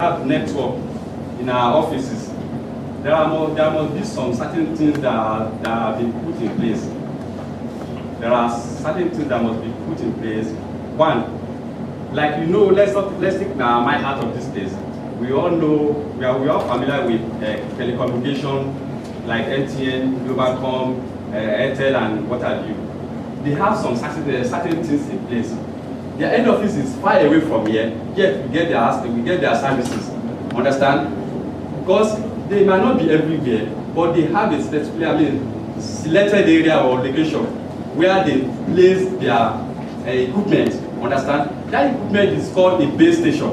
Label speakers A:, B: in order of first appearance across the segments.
A: have network in our offices, there must be some certain things that have been put in place. There are certain things that must be put in place. One, like let's take my mind out of this place. We all know, we are all familiar with telecommunication, like MTN, Globalcom, Airtel, and what have you. They have some certain things in place. Their head office is far away from here, yet we get their services. Understand? Because they might not be everywhere, but they have a selected area or location where they place their equipment. Understand? That equipment is called a base station.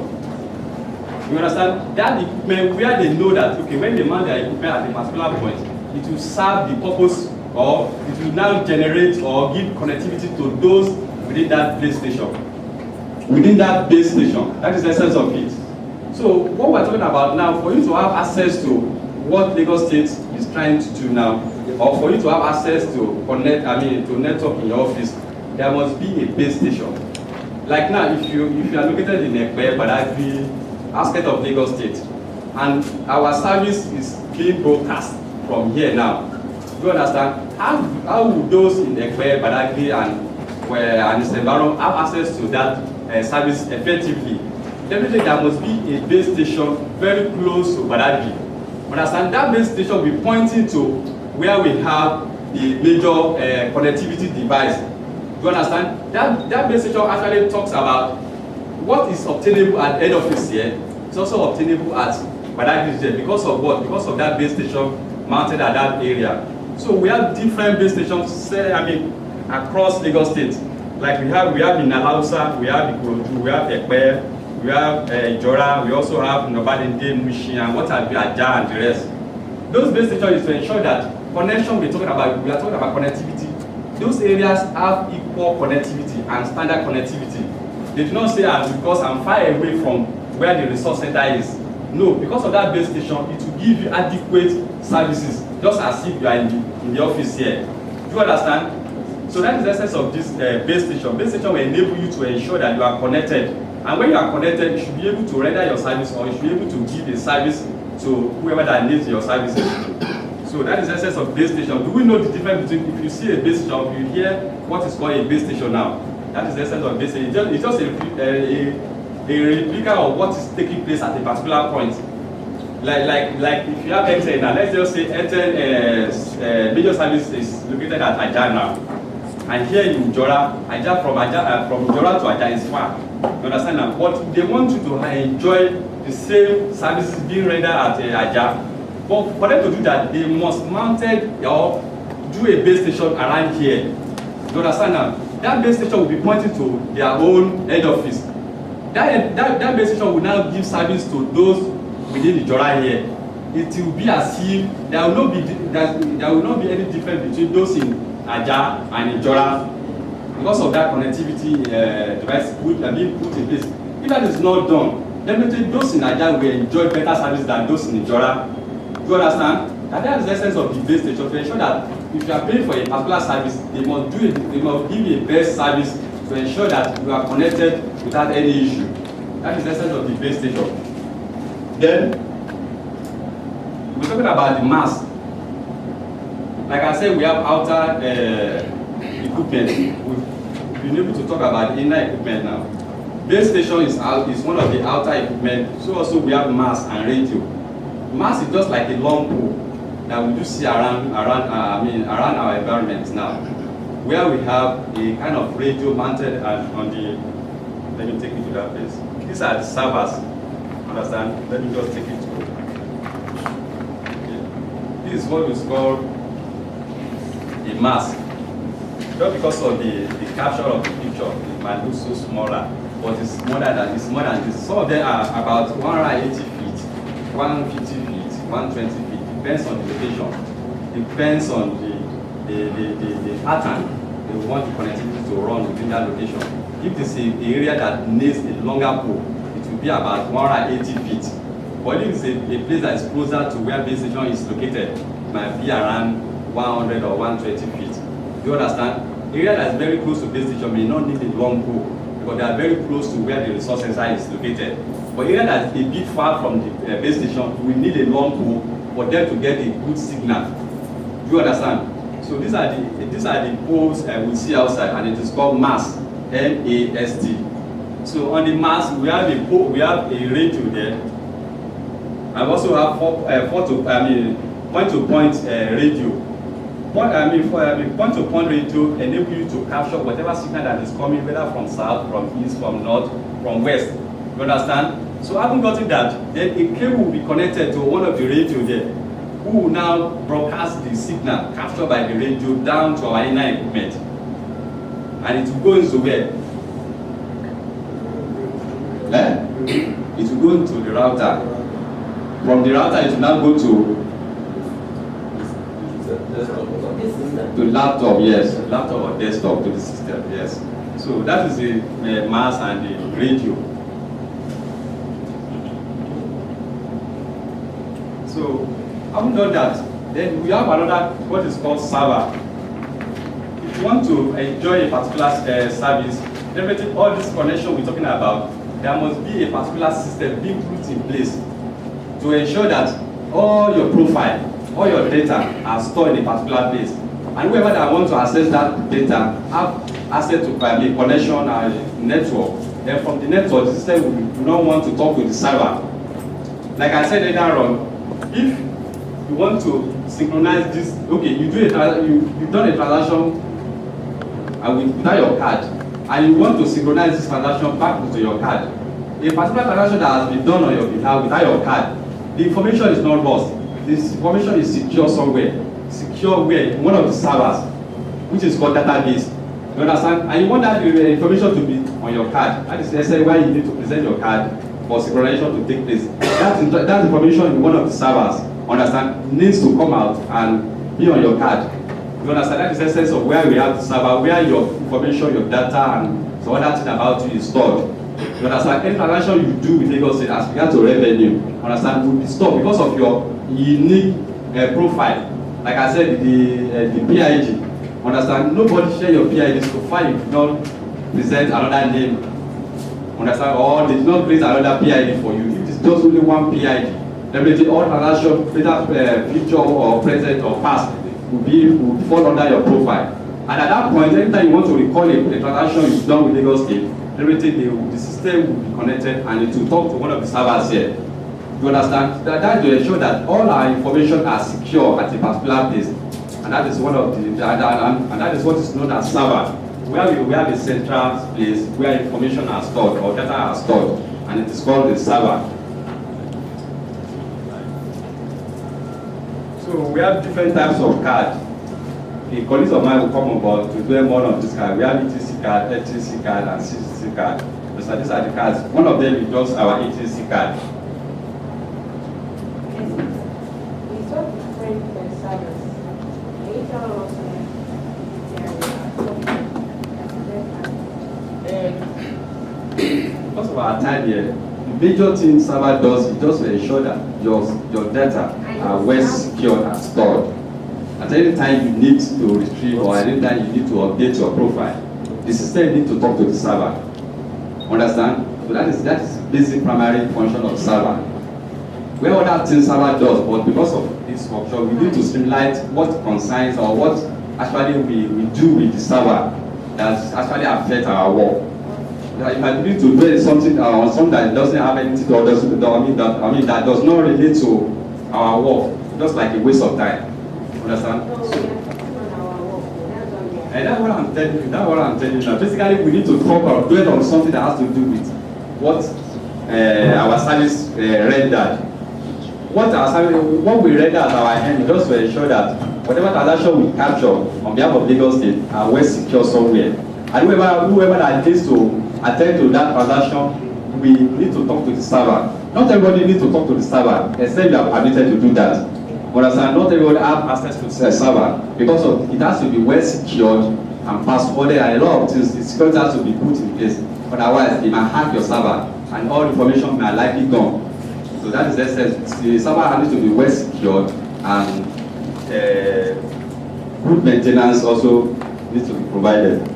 A: You understand? That equipment where they know that, okay, when they mount their equipment at a particular point, it will serve the purpose, or it will now generate or give connectivity to those within that base station. Within that base station. That is the essence of it. So what we're talking about now, for you to have access to what Lagos State is trying to do now, or for you to have access to to network in your office, there must be a base station. Like now, if you are located in Ekpe, Badagry, outskirts of Lagos State, and our service is being broadcast from here now, do you understand? How would those in Ekpe, Badagry, and its environment have access to that service effectively? Definitely, there must be a base station very close to Badagry. Understand? That base station will be pointing to where we have the major connectivity device. Do you understand? That base station actually talks about what is obtainable at head office here. It's also obtainable at Badagry here. Because of what? Because of that base station mounted at that area. So we have different base stations, across Lagos State. Like we have in Alausa, we have Ikorodu, we have Ekpe, we have Ijora, we also have Nobadende, Mushi, and what have you, Aja, and the rest. Those base stations is to ensure that connection we are talking about connectivity. Those areas have equal connectivity and standard connectivity. They do not say, because I'm far away from where the resource center is. No, because of that base station, it will give you adequate services, just as if you are in the office here. Do you understand? So that is the essence of this base station. Base station will enable you to ensure that you are connected. And when you are connected, you should be able to render your service, or you should be able to give a service to whoever that needs your services. So that is the essence of base station. Do we know the difference between, if you see a base station, you hear what is called a base station now? That is the essence of base station. It's just a replica of what is taking place at a particular point. Like if you have Airtel now, let's just say Airtel major service is located at Aja now. And here in Ijora, from Ijora to Aja is far. You understand now? But they want you to enjoy the same services being rendered at Aja. But for them to do that, they must mount or do a base station around here. You understand now? That base station will be pointing to their own head office. That base station will now give service to those within Ijora here. It will be as if there will not be any difference between those in Aja and Ijora, because of that connectivity device being put in place. If that is not done, definitely those in Aja will enjoy better service than those in Ijora. Do you understand? And that is the essence of the base station, to ensure that if you are paying for a particular service, they must give you a best service to ensure that you are connected without any issue. That is the essence of the base station. Then we're talking about the mass. Like I said, we have outer equipment. We've been able to talk about the inner equipment now. Base station is one of the outer equipment. So also we have mass and radio. Mass is just like a long pole that we do see around our environment now, where we have a kind of radio mounted on the. Let me take you to that place. These are the servers. Understand? Let me just take it to. Okay. This is what is called a mask. Just because of the capture of the picture, it might look so smaller, but it's more than this. Some of them are about 180 feet, 150 feet, 120 feet. Depends on the location. Depends on the pattern they want the connectivity to run within that location. If it's an area that needs a longer pole, it will be about 180 feet. But if it's a place that is closer to where base station is located, it might be around 100 or 120 feet. Do you understand? Area that is very close to base station may not need a long pole because they are very close to where the resource center is located. But For area that's a bit far from the base station, we need a long pole for them to get a good signal. Do you understand? So these are the poles we see outside, and it is called mast, M-A-S-T. So on the mast, we have a pole, we have a radio there. I also have point-to-point radio. Point-to-point radio enable you to capture whatever signal that is coming, whether from south, from east, from north, from west. You understand? So having gotten that, then a cable will be connected to one of the radio there, who will now broadcast the signal captured by the radio down to our inner equipment. And it will go into where? It will go into the router. From the router, it will now go to laptop, yes, laptop or desktop, to the system, yes. So that is the mast and the radio. So having done that, then we have another, what is called server. If you want to enjoy a particular service, definitely all this connection we're talking about, there must be a particular system being put in place to ensure that all your profile, all your data are stored in a particular place. And whoever that wants to access that data have access to a connection and network. Then from the network, the system will not want to talk to the server. Like I said earlier on, if you want to synchronize this, okay, you've done a transaction and without your card, and you want to synchronize this transaction back into your card. A particular transaction that has been done on your behalf without your card, the information is not lost. This information is secure somewhere. Secure where? One of the servers, which is called database. You understand? And you want that information to be on your card. That is necessarily why you need to present your card for synchronization to take place. That information in one of the servers, understand, needs to come out and be on your card. You understand? That is the essence of where we have the server, where your information, your data, and some other thing about you is stored. You understand? Any transaction you do with Lagos State as regards to revenue, understand, will be stored because of your unique profile. Like I said, the PID. Understand? Nobody share your PID so far you do not present another name. Understand? Or they do not create another PID for you. If it's just only one PID, then all transaction, whether future or present or past, will fall under your profile. And at that point, anytime you want to recall a transaction you've done with Lagos State, the system will be connected and it will talk to one of the servers here. You understand? That to ensure that all our information are secure at a particular place. And that is one of the, and that is what is known as server, where we have a central place where information are stored or data are stored, and it is called the server. So we have different types of cards. The colleagues of mine will come about to do one of these cards. We have ETC card, HTC card, and CCC card. So these are the cards. One of them is just our ETC card. Because of our time here, the major thing server does is just to ensure that your data are well secured and stored. At any time you need to retrieve or at any time you need to update your profile, the system needs to talk to the server. Understand? So that is basic primary function of server. Where other things server does, but because of this workshop, we need to streamline what concerns or what actually we do with the server that actually affect our work. If I need to do something on something that doesn't have anything to that does not relate to our work, just like a waste of time. Understand? And that's what I'm telling you. That's what I'm telling you now. Basically, we need to talk or do it on something that has to do with what our service rendered. What we render at our end is just to ensure that whatever transaction we capture on behalf of Lagos State are well secure somewhere. And whoever that needs to attend to that transaction, we need to talk to the server. Not everybody needs to talk to the server, except you are permitted to do that. Understand? Not everybody have access to the server because of it has to be well secured and passworded, and a lot of things. The security has to be put in place. Otherwise, they might hack your server, and all information may likely gone. So that is the essence. The server needs to be well secured, and good maintenance also needs to be provided.